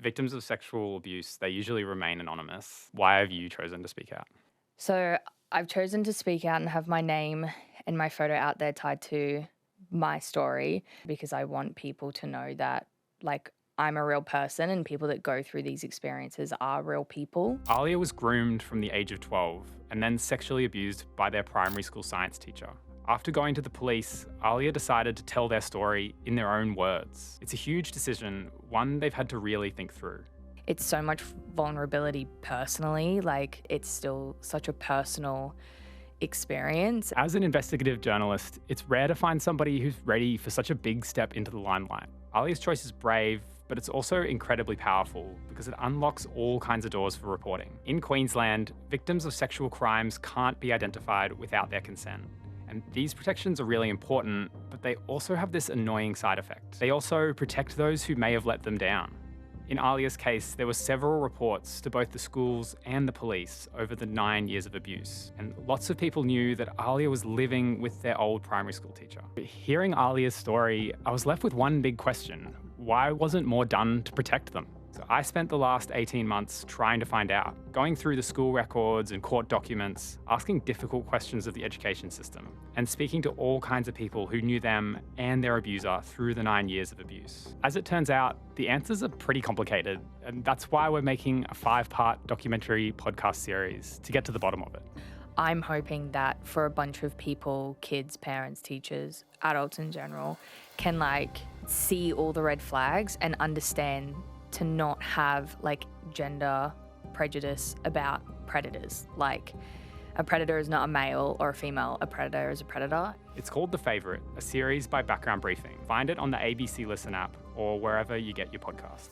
Victims of sexual abuse, they usually remain anonymous. Why have you chosen to speak out? So I've chosen to speak out and have my name and my photo out there tied to my story because I want people to know that, like, I'm a real person and people that go through these experiences are real people. Alliyah was groomed from the age of 12 and then sexually abused by their primary school science teacher. After going to the police, Alliyah decided to tell their story in their own words. It's a huge decision, one they've had to really think through. It's so much vulnerability personally, like, it's still such a personal experience. As an investigative journalist, it's rare to find somebody who's ready for such a big step into the limelight. Alliyah's choice is brave, but it's also incredibly powerful because it unlocks all kinds of doors for reporting. In Queensland, victims of sexual crimes can't be identified without their consent. And these protections are really important, but they also have this annoying side effect. They also protect those who may have let them down. In Alliyah's case, there were several reports to both the schools and the police over the 9 years of abuse. And lots of people knew that Alliyah was living with their old primary school teacher. Hearing Alliyah's story, I was left with one big question. Why wasn't more done to protect them? So I spent the last 18 months trying to find out, going through the school records and court documents, asking difficult questions of the education system, and speaking to all kinds of people who knew them and their abuser through the 9 years of abuse. As it turns out, the answers are pretty complicated, and that's why we're making a 5-part documentary podcast series to get to the bottom of it. I'm hoping that for a bunch of people, kids, parents, teachers, adults in general, can see all the red flags and understand to not have gender prejudice about predators. Like, a predator is not a male or a female, a predator is a predator. It's called The Favourite, a series by Background Briefing. Find it on the ABC Listen app or wherever you get your podcasts.